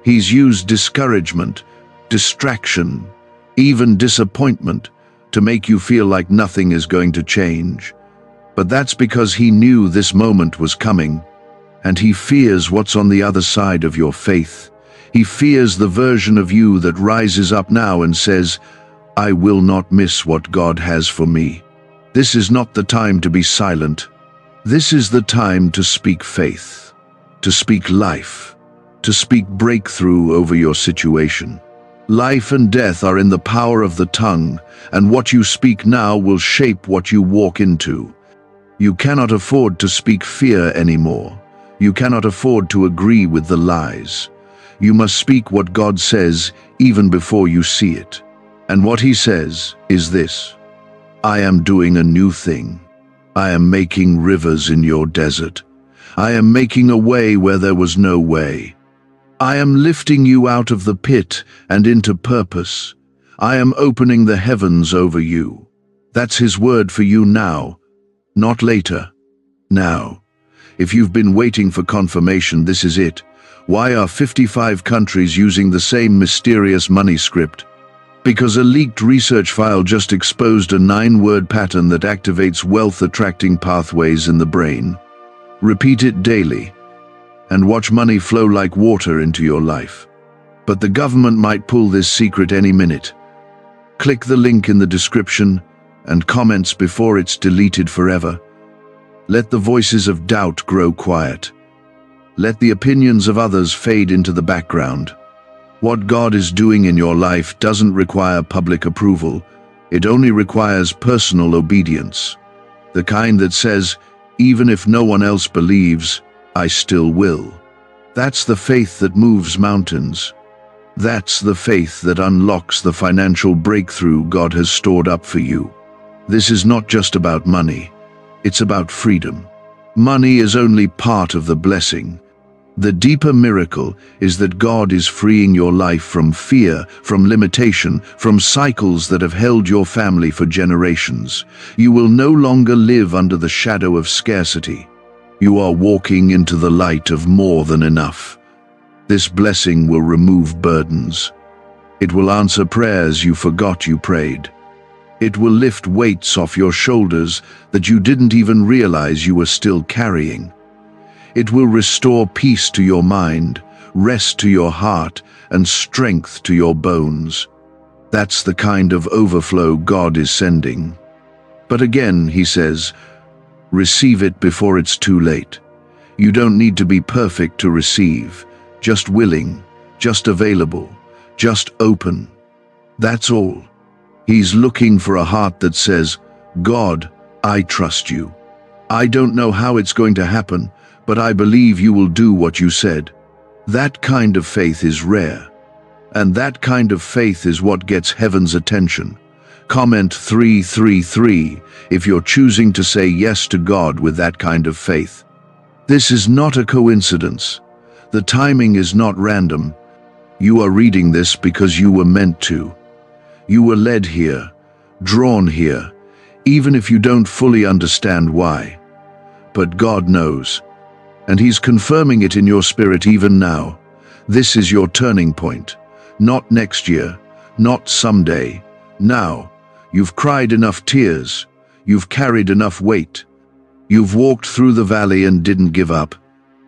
He's used discouragement, distraction, even disappointment to make you feel like nothing is going to change. But that's because he knew this moment was coming, and he fears what's on the other side of your faith. He fears the version of you that rises up now and says, I will not miss what God has for me. This is not the time to be silent. This is the time to speak faith, to speak life, to speak breakthrough over your situation. Life and death are in the power of the tongue, and what you speak now will shape what you walk into. You cannot afford to speak fear anymore. You cannot afford to agree with the lies. You must speak what God says even before you see it. And what He says is this: I am doing a new thing. I am making rivers in your desert. I am making a way where there was no way. I am lifting you out of the pit and into purpose. I am opening the heavens over you. That's His word for you now, not later. Now. If you've been waiting for confirmation, this is it. Why are 55 countries using the same mysterious money script? Because a leaked research file just exposed a 9-word pattern that activates wealth-attracting pathways in the brain. Repeat it daily, and watch money flow like water into your life. But the government might pull this secret any minute. Click the link in the description and comments before it's deleted forever. Let the voices of doubt grow quiet. Let the opinions of others fade into the background. What God is doing in your life doesn't require public approval. It only requires personal obedience. The kind that says, even if no one else believes, I still will. That's the faith that moves mountains. That's the faith that unlocks the financial breakthrough God has stored up for you. This is not just about money. It's about freedom. Money is only part of the blessing. The deeper miracle is that God is freeing your life from fear, from limitation, from cycles that have held your family for generations. You will no longer live under the shadow of scarcity. You are walking into the light of more than enough. This blessing will remove burdens. It will answer prayers you forgot you prayed. It will lift weights off your shoulders that you didn't even realize you were still carrying. It will restore peace to your mind, rest to your heart, and strength to your bones. That's the kind of overflow God is sending. But again, He says, receive it before it's too late. You don't need to be perfect to receive, just willing, just available, just open. That's all. He's looking for a heart that says, God, I trust you. I don't know how it's going to happen, but I believe you will do what you said. That kind of faith is rare. And that kind of faith is what gets heaven's attention. Comment 333 if you're choosing to say yes to God with that kind of faith. This is not a coincidence. The timing is not random. You are reading this because you were meant to. You were led here, drawn here, even if you don't fully understand why. But God knows. And He's confirming it in your spirit even now. This is your turning point. Not next year, not someday. Now, you've cried enough tears. You've carried enough weight. You've walked through the valley and didn't give up.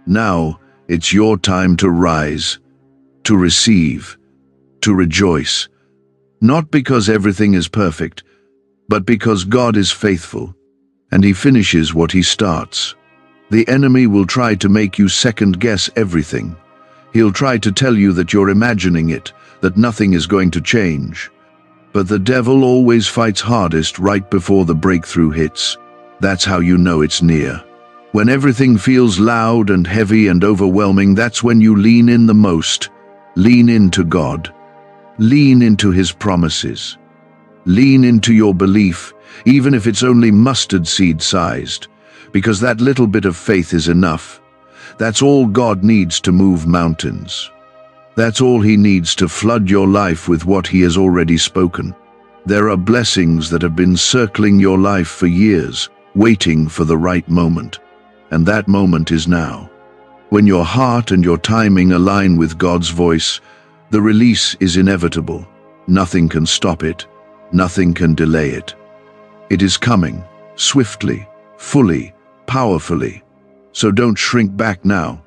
Now, it's your time to rise, to receive, to rejoice. Not because everything is perfect, but because God is faithful, and He finishes what He starts. The enemy will try to make you second-guess everything. He'll try to tell you that you're imagining it, that nothing is going to change. But the devil always fights hardest right before the breakthrough hits. That's how you know it's near. When everything feels loud and heavy and overwhelming, that's when you lean in the most. Lean into God. Lean into His promises. Lean into your belief, even if it's only mustard seed sized, because that little bit of faith is enough. That's all God needs to move mountains. That's all He needs to flood your life with what He has already spoken. There are blessings that have been circling your life for years, waiting for the right moment. And that moment is now. When your heart and your timing align with God's voice, the release is inevitable. Nothing can stop it. Nothing can delay it. It is coming, swiftly, fully, powerfully. So don't shrink back now.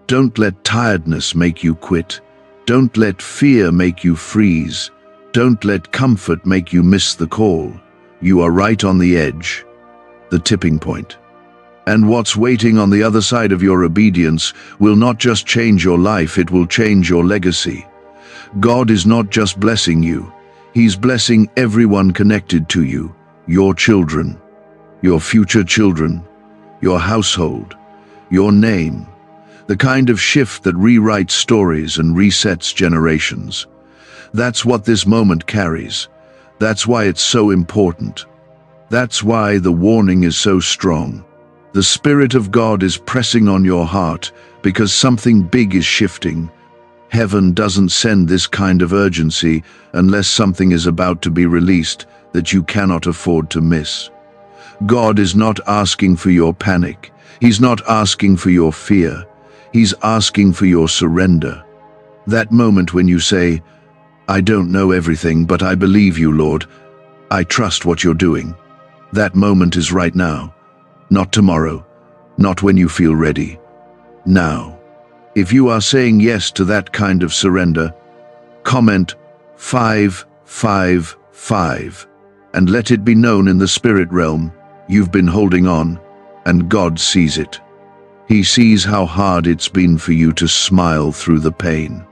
Don't let tiredness make you quit. Don't let fear make you freeze. Don't let comfort make you miss the call. You are right on the edge, the tipping point. And what's waiting on the other side of your obedience will not just change your life, it will change your legacy. God is not just blessing you, He's blessing everyone connected to you, your children, your future children, your household, your name, the kind of shift that rewrites stories and resets generations. That's what this moment carries. That's why it's so important. That's why the warning is so strong. The Spirit of God is pressing on your heart because something big is shifting. Heaven doesn't send this kind of urgency unless something is about to be released that you cannot afford to miss. God is not asking for your panic. He's not asking for your fear. He's asking for your surrender. That moment when you say, "I don't know everything, but I believe you, Lord. I trust what you're doing." That moment is right now. Not tomorrow, not when you feel ready. Now. If you are saying yes to that kind of surrender, comment 555 and let it be known in the spirit realm you've been holding on, and God sees it. He sees how hard it's been for you to smile through the pain,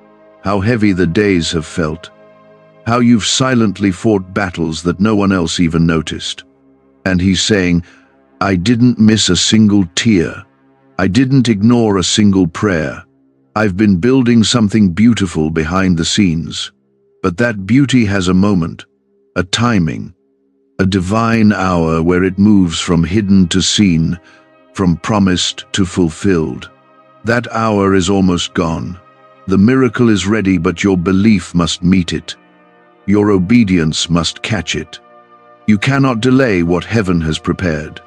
how heavy the days have felt, how you've silently fought battles that no one else even noticed. And He's saying, "I didn't miss a single tear. I didn't ignore a single prayer. I've been building something beautiful behind the scenes." But that beauty has a moment, a timing, a divine hour where it moves from hidden to seen, from promised to fulfilled. That hour is almost gone. The miracle is ready, but your belief must meet it. Your obedience must catch it. You cannot delay what heaven has prepared.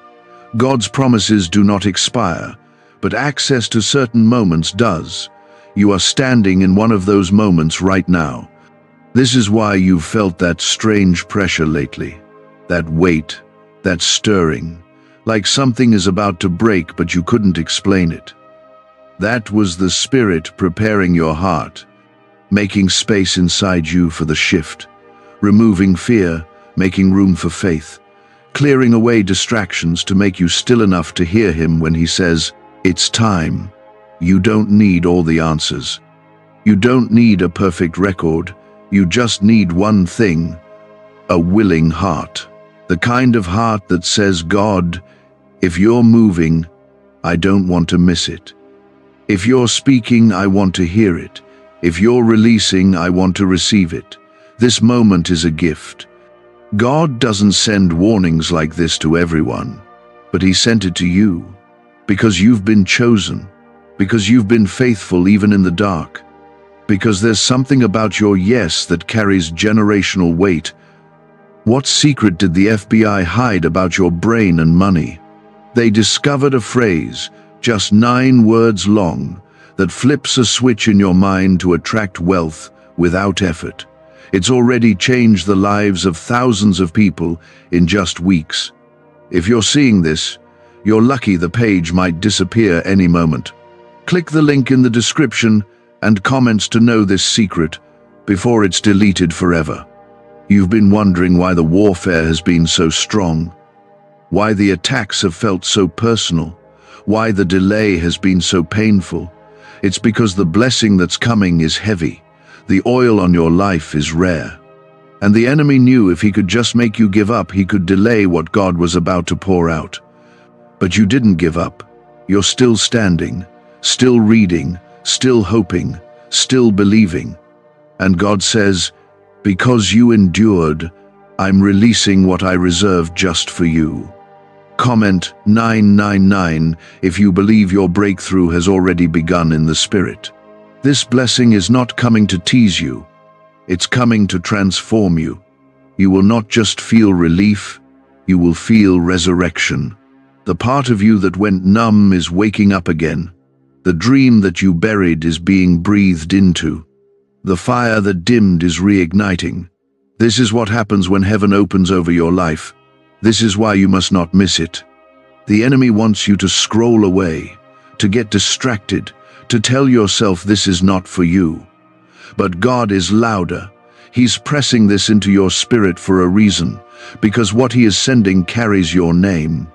God's promises do not expire, but access to certain moments does. You are standing in one of those moments right now. This is why you've felt that strange pressure lately, that weight, that stirring, like something is about to break but you couldn't explain it. That was the Spirit preparing your heart, making space inside you for the shift, removing fear, making room for faith, clearing away distractions to make you still enough to hear Him when He says, "It's time." You don't need all the answers. You don't need a perfect record. You just need one thing: a willing heart. The kind of heart that says, "God, if you're moving, I don't want to miss it. If you're speaking, I want to hear it. If you're releasing, I want to receive it." This moment is a gift. God doesn't send warnings like this to everyone, but He sent it to you because you've been chosen, because you've been faithful even in the dark, because there's something about your yes that carries generational weight. What secret did the FBI hide about your brain and money? They discovered a phrase, just 9 words long, that flips a switch in your mind to attract wealth without effort. It's already changed the lives of thousands of people in just weeks. If you're seeing this, you're lucky. The page might disappear any moment. Click the link in the description and comments to know this secret before it's deleted forever. You've been wondering why the warfare has been so strong, why the attacks have felt so personal, why the delay has been so painful. It's because the blessing that's coming is heavy. The oil on your life is rare. And the enemy knew if he could just make you give up, he could delay what God was about to pour out. But you didn't give up. You're still standing, still reading, still hoping, still believing. And God says, "Because you endured, I'm releasing what I reserved just for you." Comment 999 if you believe your breakthrough has already begun in the Spirit. This blessing is not coming to tease you. It's coming to transform you. You will not just feel relief, you will feel resurrection. The part of you that went numb is waking up again. The dream that you buried is being breathed into. The fire that dimmed is reigniting. This is what happens when heaven opens over your life. This is why you must not miss it. The enemy wants you to scroll away, to get distracted, to tell yourself this is not for you. But God is louder. He's pressing this into your spirit for a reason, because what He is sending carries your name.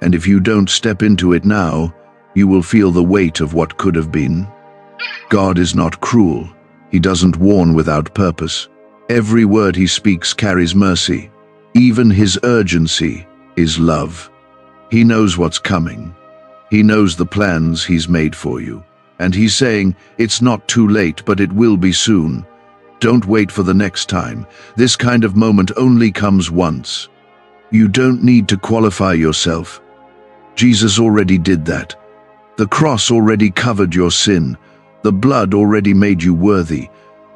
And if you don't step into it now, you will feel the weight of what could have been. God is not cruel. He doesn't warn without purpose. Every word he speaks carries mercy. Even his urgency is love. He knows what's coming. He knows the plans he's made for you. And he's saying, it's not too late, but it will be soon. Don't wait for the next time. This kind of moment only comes once. You don't need to qualify yourself. Jesus already did that. The cross already covered your sin. The blood already made you worthy.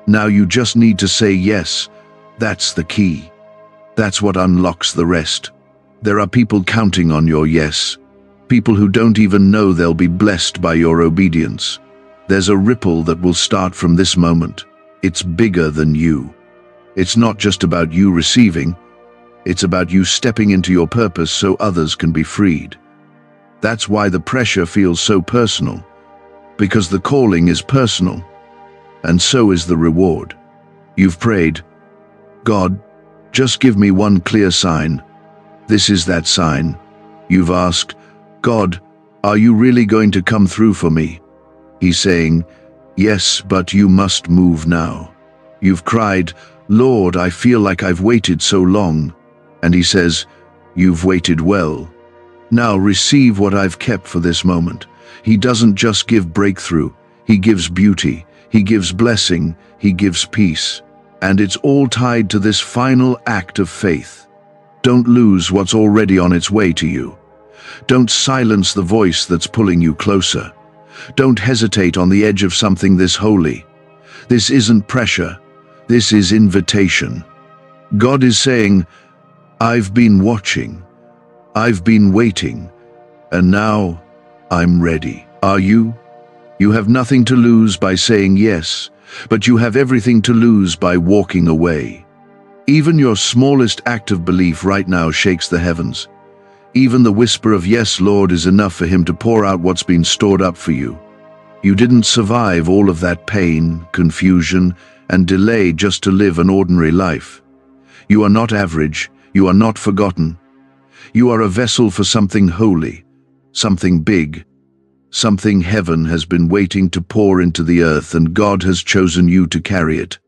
Now you just need to say yes. That's the key. That's what unlocks the rest. There are people counting on your yes. People who don't even know they'll be blessed by your obedience. There's a ripple that will start from this moment. It's bigger than you. It's not just about you receiving. It's about you stepping into your purpose so others can be freed. That's why the pressure feels so personal. Because the calling is personal. And so is the reward. You've prayed, God, just give me one clear sign. This is that sign. You've asked, God, are you really going to come through for me? He's saying, yes, but you must move now. You've cried, Lord, I feel like I've waited so long. And he says, you've waited well. Now receive what I've kept for this moment. He doesn't just give breakthrough. He gives beauty. He gives blessing. He gives peace. And it's all tied to this final act of faith. Don't lose what's already on its way to you. Don't silence the voice that's pulling you closer. Don't hesitate on the edge of something this holy. This isn't pressure. This is invitation. God is saying, I've been watching. I've been waiting. And now I'm ready. Are you? You have nothing to lose by saying yes, but you have everything to lose by walking away. Even your smallest act of belief right now shakes the heavens. Even the whisper of yes, Lord, is enough for him to pour out what's been stored up for you. You didn't survive all of that pain, confusion, and delay just to live an ordinary life. You are not average. You are not forgotten. You are a vessel for something holy, something big, something heaven has been waiting to pour into the earth, and God has chosen you to carry it.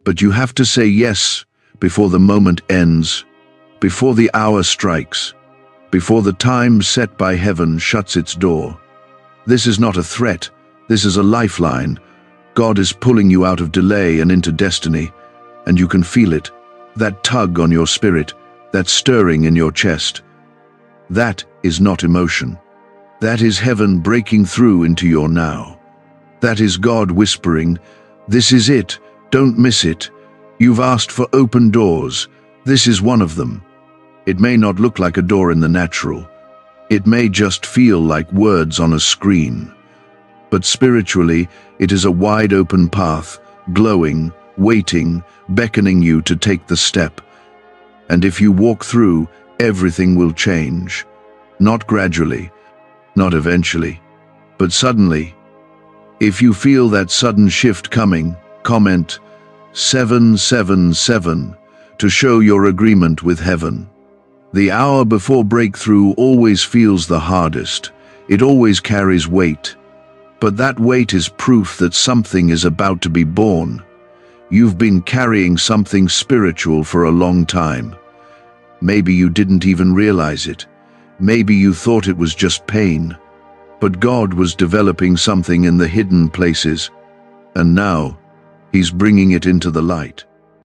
But you have to say yes before the moment ends, before the hour strikes, before the time set by heaven shuts its door. This is not a threat. This is a lifeline. God is pulling you out of delay and into destiny, and you can feel it, that tug on your spirit, that stirring in your chest. That is not emotion. That is heaven breaking through into your now. That is God whispering, this is it, don't miss it. You've asked for open doors. This is one of them. It may not look like a door in the natural. It may just feel like words on a screen. But spiritually, it is a wide open path, glowing, waiting, beckoning you to take the step. And if you walk through, everything will change. Not gradually, not eventually, but suddenly. If you feel that sudden shift coming, comment 777 to show your agreement with heaven. The hour before breakthrough always feels the hardest. It always carries weight. But that weight is proof that something is about to be born. You've been carrying something spiritual for a long time. Maybe you didn't even realize it. Maybe you thought it was just pain. But God was developing something in the hidden places. And now, He's bringing it into the light.